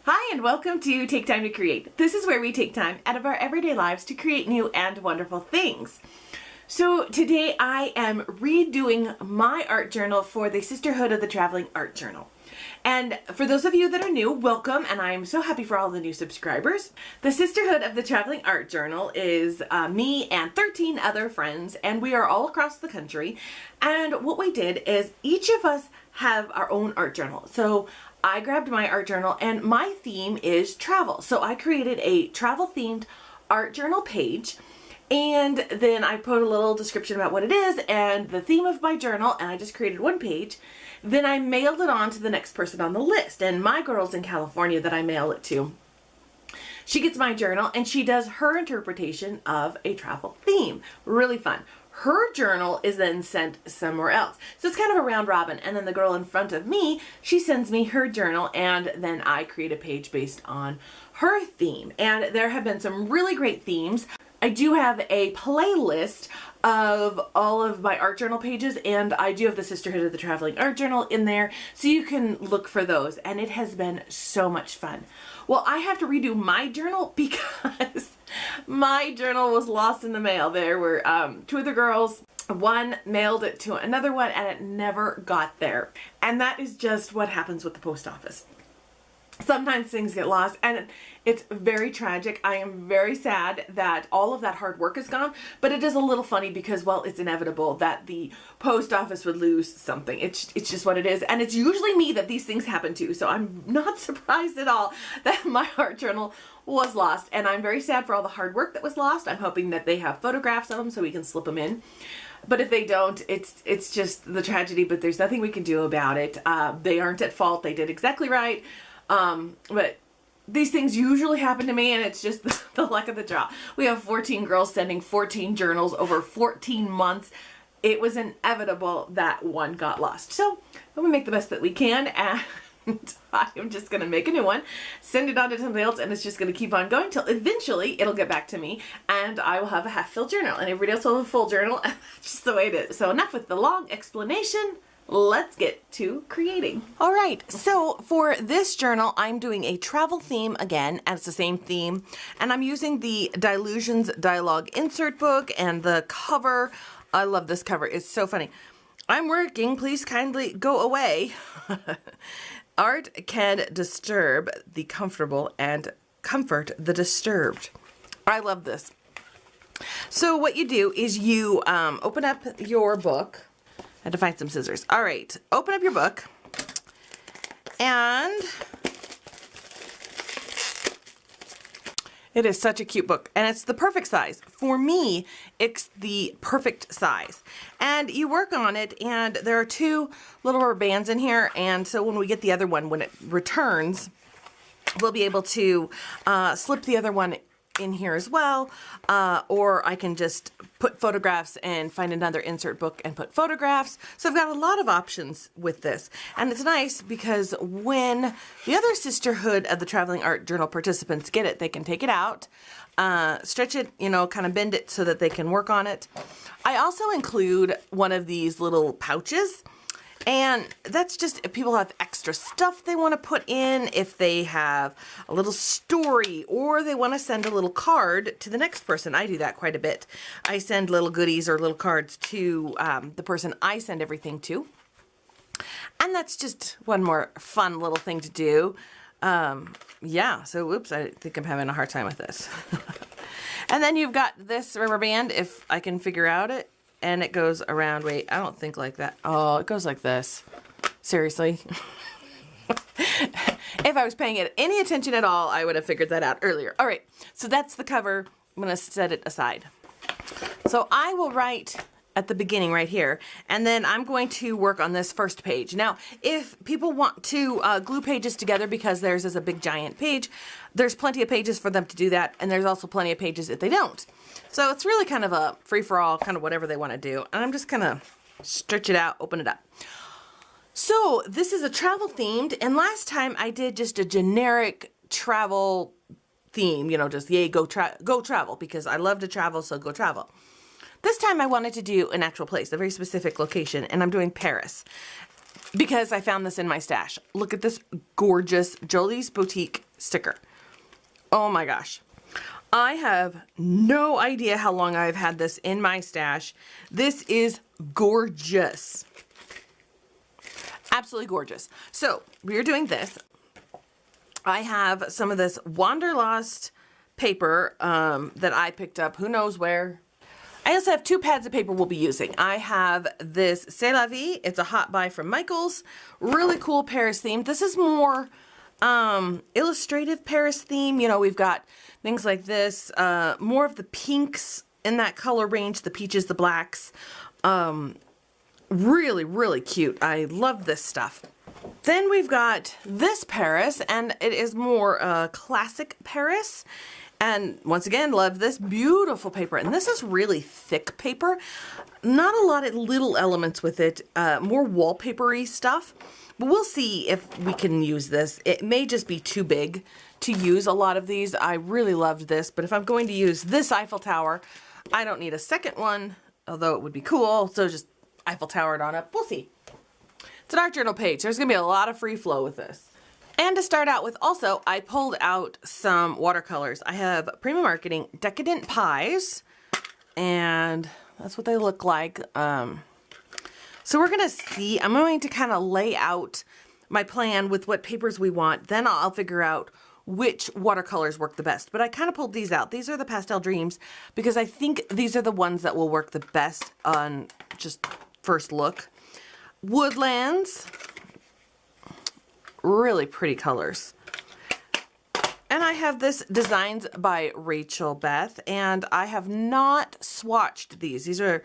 Hi and welcome to Take Time to Create. This is where we take time out of our everyday lives to create new and wonderful things. So today I am redoing my art journal for the Sisterhood of the Traveling Art Journal. And for those of you that are new, welcome, and I'm so happy for all the new subscribers. The Sisterhood of the Traveling Art Journal is me and 13 other friends, and we are all across the country. And what we did is each of us have our own art journal. So I grabbed my art journal and my theme is travel. So I created a travel themed art journal page, and then I put a little description about what it is and the theme of my journal, and I just created one page. Then I mailed it on to the next person on the list, and my girl's in California that I mail it to. She gets my journal and she does her interpretation of a travel theme. Really fun. Her journal is then sent somewhere else. So it's kind of a round robin. And then the girl in front of me, she sends me her journal, and then I create a page based on her theme. And there have been some really great themes. I do have a playlist of all of my art journal pages, and I do have the Sisterhood of the Traveling Art Journal in there, so you can look for those, and it has been so much fun. Well, I have to redo my journal because my journal was lost in the mail. There were two other girls. One mailed it to another one, and it never got there. And that is just what happens with the post office. Sometimes things get lost, and it's very tragic. I am very sad that all of that hard work is gone, but it is a little funny because, well, it's inevitable that the post office would lose something. It's just what it is, and it's usually me that these things happen to, so I'm not surprised at all that my art journal was lost, and I'm very sad for all the hard work that was lost. I'm hoping that they have photographs of them so we can slip them in. But if they don't, it's just the tragedy, but there's nothing we can do about it. They aren't at fault. They did exactly right. But these things usually happen to me, and it's just the luck of the draw. We have 14 girls sending 14 journals over 14 months. It was inevitable that one got lost. So we make the best that we can, and I am just going to make a new one, send it on to somebody else, and it's just going to keep on going till eventually it'll get back to me, and I will have a half-filled journal, and everybody else will have a full journal, and that's just the way it is. So enough with the long explanation. Let's get to creating. All right, so for this journal, I'm doing a travel theme again, and it's the same theme, and I'm using the Dilutions Dialogue insert book, and the cover, I love this cover, it's so funny. I'm working, please kindly go away. Art can disturb the comfortable and comfort the disturbed. I love this. So what you do is you open up your book. I had to find some scissors. All right, open up your book, and it is such a cute book, and it's the perfect size. For me, it's the perfect size. And you work on it, and there are two little rubber bands in here, and so when we get the other one, when it returns, we'll be able to slip the other one in here as well, or I can just put photographs and find another insert book and put photographs. So I've got a lot of options with this, and it's nice because when the other Sisterhood of the Traveling Art Journal participants get it, they can take it out, stretch it, you know, kind of bend it so that they can work on it. I also include one of these little pouches, and that's just if people have extra stuff they want to put in, if they have a little story, or they want to send a little card to the next person. I do that quite a bit. I send little goodies or little cards to the person I send everything to. And that's just one more fun little thing to do. Yeah, so whoops, I think I'm having a hard time with this. And then you've got this rubber band, if I can figure out it. And it goes around, wait, I don't think like that. Oh, it goes like this. Seriously. If I was paying it any attention at all, I would have figured that out earlier. All right, so that's the cover. I'm gonna set it aside. So I will write at the beginning right here, and then I'm going to work on this first page. Now, if people want to glue pages together because theirs is a big giant page, there's plenty of pages for them to do that, and there's also plenty of pages if they don't. So it's really kind of a free-for-all, kind of whatever they want to do. And I'm just gonna stretch it out, open it up. So this is a travel themed, and last time I did just a generic travel theme, you know, just yay, go travel, because I love to travel, so go travel. This time I wanted to do an actual place, a very specific location, and I'm doing Paris because I found this in my stash. Look at this gorgeous Jolie's Boutique sticker. Oh my gosh. I have no idea how long I've had this in my stash. This is gorgeous. Absolutely gorgeous. So we're doing this. I have some of this Wanderlust paper that I picked up who knows where. I also have 2 pads of paper we'll be using. I have this C'est La Vie. It's a hot buy from Michaels. Really cool Paris theme. This is more illustrative Paris theme. You know, we've got things like this, more of the pinks in that color range, the peaches, the blacks. Really, really cute. I love this stuff. Then we've got this Paris, and it is more classic Paris. And once again, love this beautiful paper. And this is really thick paper. Not a lot of little elements with it, more wallpapery stuff. But we'll see if we can use this. It may just be too big to use a lot of these. I really loved this, but if I'm going to use this Eiffel Tower, I don't need a second one, although it would be cool. So just Eiffel Tower it on up. We'll see. It's an art journal page. There's going to be a lot of free flow with this. And to start out with, also, I pulled out some watercolors. I have Prima Marketing Decadent Pies, and that's what they look like. So we're going to see. I'm going to kind of lay out my plan with what papers we want. Then I'll figure out which watercolors work the best. But I kind of pulled these out. These are the Pastel Dreams because I think these are the ones that will work the best on just first look. Woodlands. Really pretty colors. And I have this Designs by Rachel Beth, and I have not swatched these. These are,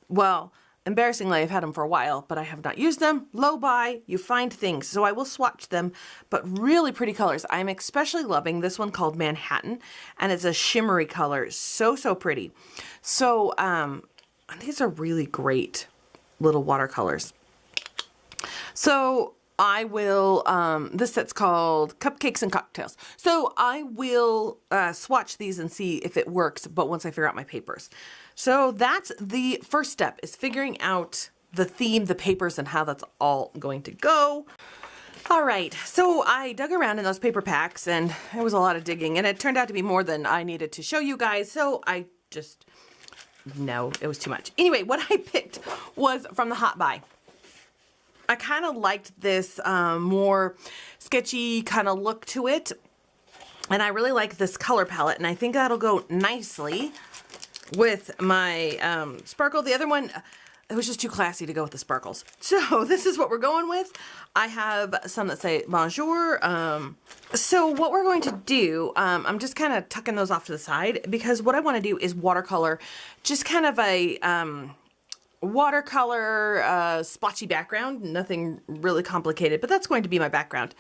well, embarrassingly, I've had them for a while, but I have not used them. Low buy, you find things, so I will swatch them, but really pretty colors. I'm especially loving this one called Manhattan, and it's a shimmery color. So, so pretty. So, these are really great little watercolors. So, I will, this set's called Cupcakes and Cocktails. So I will swatch these and see if it works, but once I figure out my papers. So that's the first step, is figuring out the theme, the papers, and how that's all going to go. All right, so I dug around in those paper packs, and it was a lot of digging, and it turned out to be more than I needed to show you guys, so I just, no, it was too much. Anyway, what I picked was from the Hot Buy. I kind of liked this more sketchy kind of look to it, and I really like this color palette, and I think that'll go nicely with my sparkle. The other one, it was just too classy to go with the sparkles. So this is what we're going with. I have some that say Bonjour. So what we're going to do, I'm just kind of tucking those off to the side because what I want to do is watercolor, just kind of a watercolor splotchy background, nothing really complicated, but that's going to be my background.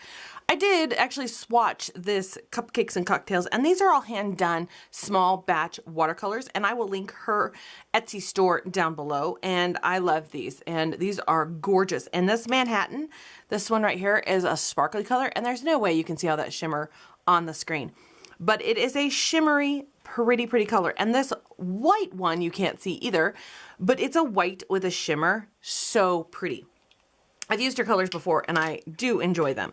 I did actually swatch this Cupcakes and Cocktails, and these are all hand done small batch watercolors, and I will link her Etsy store down below, and I love these, and these are gorgeous. And this Manhattan, this one right here, is a sparkly color, and there's no way you can see all that shimmer on the screen, but it is a shimmery, pretty color. And this white one you can't see either, but it's a white with a shimmer. So pretty. I've used her colors before and I do enjoy them.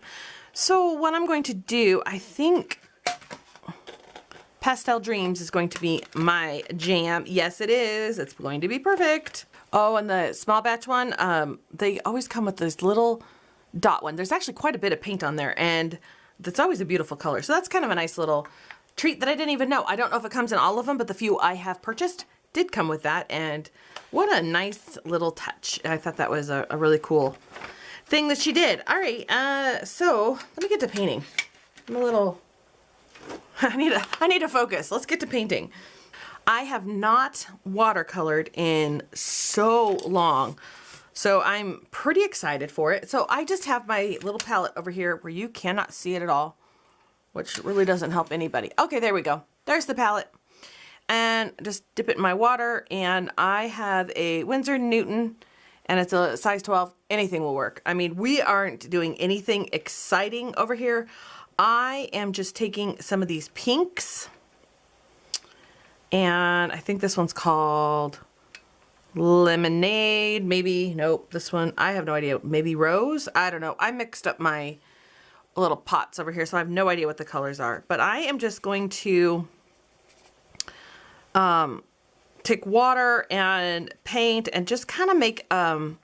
So what I'm going to do, I think Pastel Dreams is going to be my jam. Yes, it is. It's going to be perfect. Oh, and the small batch one, they always come with this little dot one. There's actually quite a bit of paint on there, and that's always a beautiful color. So that's kind of a nice little treat that I didn't even know. I don't know if it comes in all of them, but the few I have purchased did come with that, and what a nice little touch. I thought that was a really cool thing that she did. All right, so let me get to painting. I'm a little, I need to focus. Let's get to painting. I have not watercolored in so long, so I'm pretty excited for it. So I just have my little palette over here where you cannot see it at all, which really doesn't help anybody. Okay, there we go. There's the palette. And just dip it in my water, and I have a Winsor & Newton, and it's a size 12. Anything will work. I mean, we aren't doing anything exciting over here. I am just taking some of these pinks, and I think this one's called Lemonade, maybe. Nope, this one, I have no idea. Maybe Rose? I don't know. I mixed up my little pots over here, so I have no idea what the colors are. But I am just going to take water and paint and just kind of make a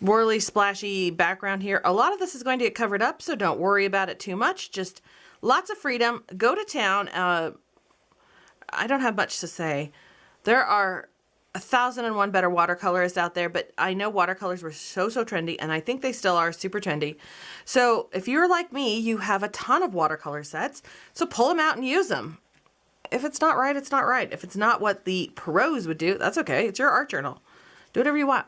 swirly, splashy background here. A lot of this is going to get covered up, so don't worry about it too much. Just lots of freedom. Go to town. I don't have much to say. There are 1,001 better watercolorists out there, but I know watercolors were so trendy, and I think they still are super trendy. So if you're like me, you have a ton of watercolor sets, so pull them out and use them. If it's not right, it's not right. If it's not what the pros would do, that's okay. It's your art journal. Do whatever you want.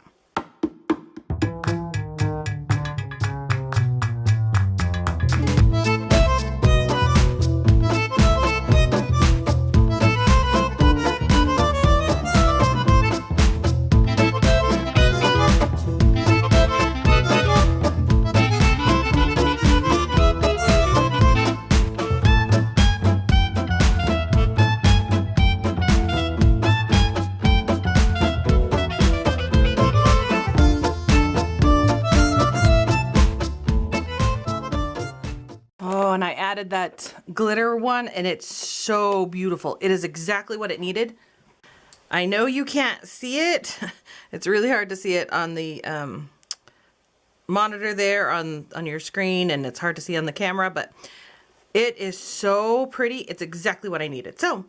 And I added that glitter one, and it's so beautiful. It is exactly what it needed. I know you can't see it. It's really hard to see it on the monitor there on your screen, and it's hard to see on the camera, but it is so pretty. It's exactly what I needed. So,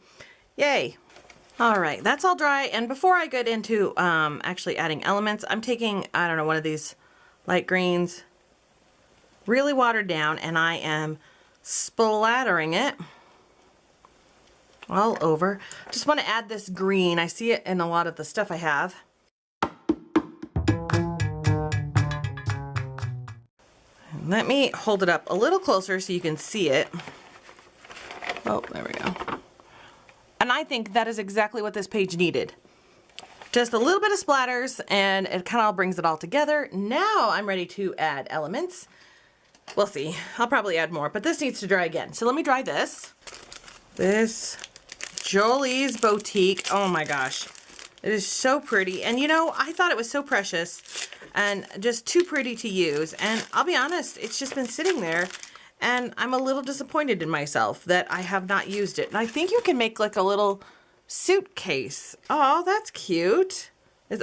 yay. All right, that's all dry. And before I get into actually adding elements, I'm taking, I don't know, one of these light greens, really watered down, and I am splattering it all over. Just want to add this green. I see it in a lot of the stuff I have. Let me hold it up a little closer so you can see it. Oh, there we go. And I think that is exactly what this page needed. Just a little bit of splatters, and it kind of brings it all together. Now I'm ready to add elements. We'll see. I'll probably add more, but this needs to dry again. So let me dry this. This Jolie's Boutique. Oh my gosh. It is so pretty. And you know, I thought it was so precious and just too pretty to use. And I'll be honest, it's just been sitting there, and I'm a little disappointed in myself that I have not used it. And I think you can make like a little suitcase. Oh, that's cute.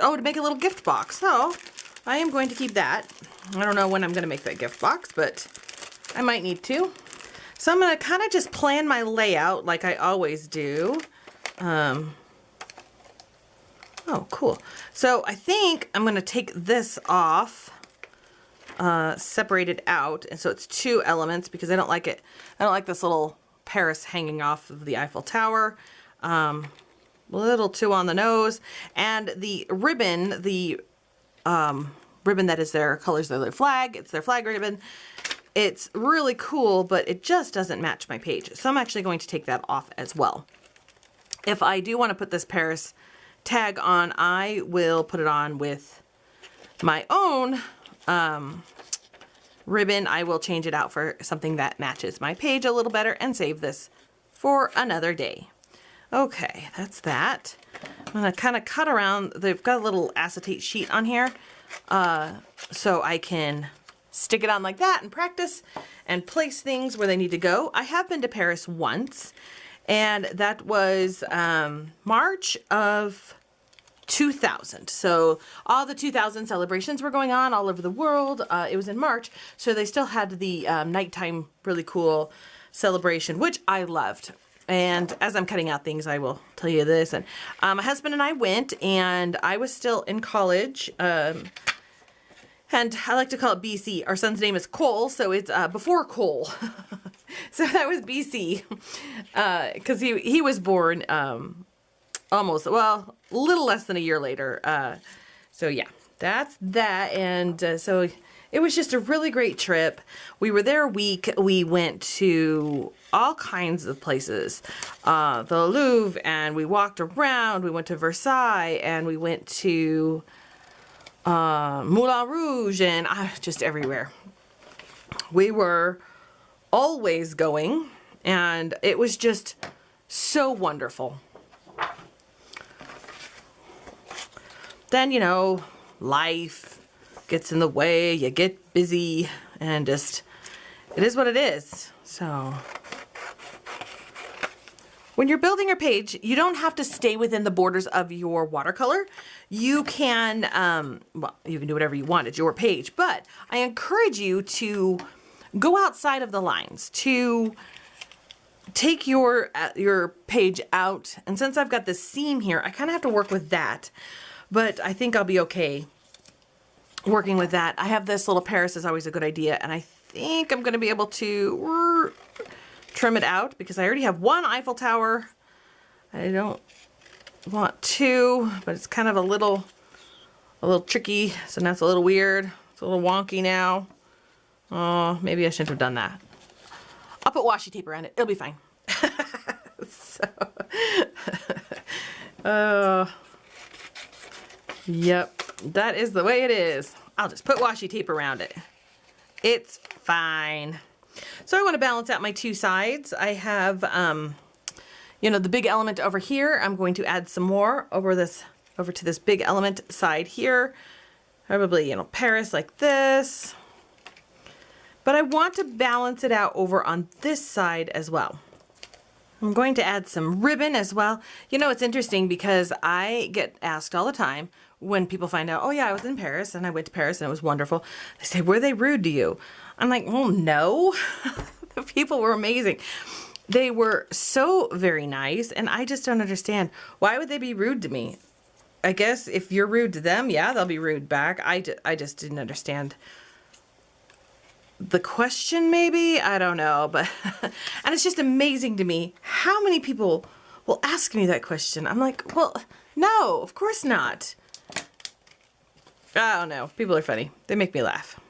Oh, to make a little gift box. Oh, I am going to keep that. I don't know when I'm going to make that gift box, but I might need to. So I'm going to kind of just plan my layout like I always do. Oh, cool. So I think I'm going to take this off, separate it out. And so it's two elements because I don't like it. I don't like this little Paris hanging off of the Eiffel Tower. A little too on the nose. And the ribbon, ribbon that is their colors of their flag. It's their flag ribbon. It's really cool, but it just doesn't match my page. So I'm actually going to take that off as well. If I do want to put this Paris tag on, I will put it on with my own ribbon. I will change it out for something that matches my page a little better and save this for another day. Okay, that's that. I'm going to kind of cut around. They've got a little acetate sheet on here. So I can stick it on like that and practice and place things where they need to go. I have been to Paris once, and that was March of 2000. So all the 2000 celebrations were going on all over the world. It was in March, so they still had the nighttime really cool celebration, which I loved. And as I'm cutting out things, I will tell you this. And my husband and I went, and I was still in college. And I like to call it BC. Our son's name is Cole, so it's before Cole. So that was BC. Because he was born almost, well, a little less than a year later. So yeah, that's that. And so it was just a really great trip. We were there a week. We went to all kinds of places. The Louvre, and we walked around. We went to Versailles, and we went to Moulin Rouge, and just everywhere. We were always going, and it was just so wonderful. Then, you know, life gets in the way, you get busy, and just it is what it is. So when you're building your page, you don't have to stay within the borders of your watercolor. You can, well, you can do whatever you want. It's your page, but I encourage you to go outside of the lines, to take your page out. And since I've got this seam here, I kind of have to work with that, but I think I'll be okay working with that. I have this little Paris is always a good idea, and I think I'm going to be able to trim it out because I already have one Eiffel Tower. I don't want two, but it's kind of a little tricky, so now it's a little weird. It's a little wonky now. Oh, maybe I shouldn't have done that. I'll put washi tape around it. It'll be fine. Yep, that is the way it is. I'll just put washi tape around it. It's fine. So I want to balance out my two sides. I have, you know, the big element over here. I'm going to add some more over to this big element side here. Probably, you know, Paris like this. But I want to balance it out over on this side as well. I'm going to add some ribbon as well. You know, it's interesting because I get asked all the time when people find out, oh yeah, I was in Paris and I went to Paris and it was wonderful. They say, were they rude to you? I'm like, well, no. The people were amazing. They were so very nice, and I just don't understand. Why would they be rude to me? I guess if you're rude to them, yeah, they'll be rude back. I just didn't understand the question, maybe? I don't know, but and it's just amazing to me how many people will ask me that question. I'm like, well, no, of course not. I don't know. People are funny. They make me laugh.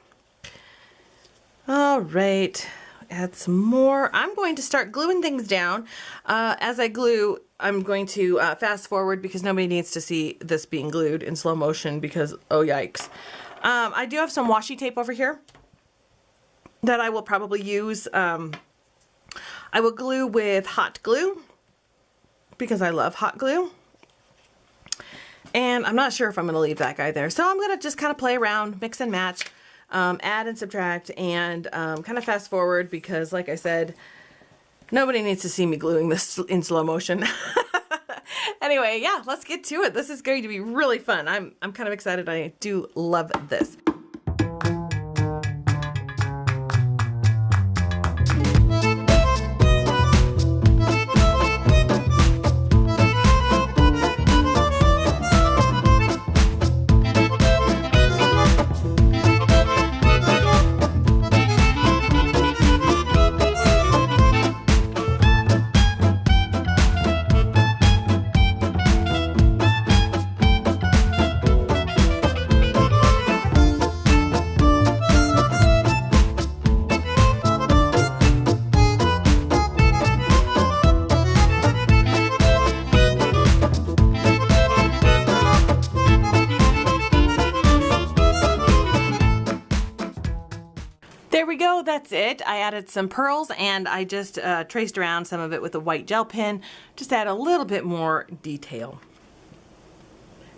All right, add some more. I'm going to start gluing things down. As I glue, I'm going to fast forward because nobody needs to see this being glued in slow motion because, oh yikes. I do have some washi tape over here that I will probably use. I will glue with hot glue because I love hot glue. And I'm not sure if I'm going to leave that guy there. So I'm going to just kind of play around, mix and match. Add and subtract, and kind of fast forward because, like I said, nobody needs to see me gluing this in slow motion. Anyway, yeah, let's get to it. This is going to be really fun. I'm kind of excited. I do love this. There we go, that's it. I added some pearls and I just traced around some of it with a white gel pen, just add a little bit more detail.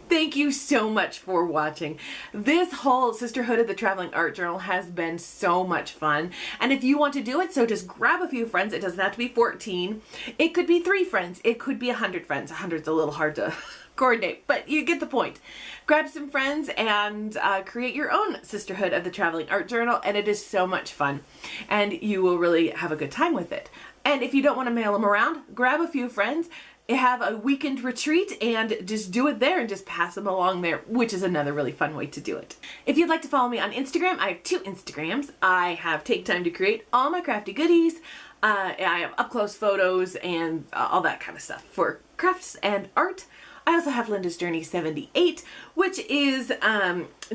Thank you so much for watching. This whole Sisterhood of the Traveling Art Journal has been so much fun. And if you want to do it, so just grab a few friends. It doesn't have to be 14. It could be 3 friends. It could be 100 friends. 100's a little hard to coordinate, but you get the point. Grab some friends and create your own Sisterhood of the Traveling Art Journal, and it is so much fun. And you will really have a good time with it. And if you don't want to mail them around, grab a few friends, have a weekend retreat, and just do it there and just pass them along there, which is another really fun way to do it. If you'd like to follow me on Instagram, I have 2 Instagrams. I have Take Time to Create all my crafty goodies. I have up-close photos and all that kind of stuff for crafts and art. I also have Linda's Journey 78, which is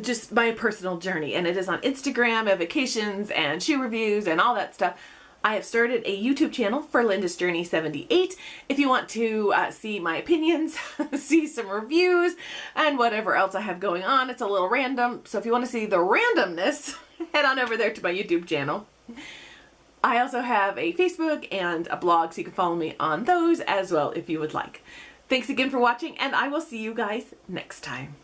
just my personal journey, and it is on Instagram, vacations and shoe reviews and all that stuff. I have started a YouTube channel for Linda's Journey 78. If you want to see my opinions, see some reviews, and whatever else I have going on, it's a little random. So if you want to see the randomness, head on over there to my YouTube channel. I also have a Facebook and a blog, so you can follow me on those as well if you would like. Thanks again for watching, and I will see you guys next time.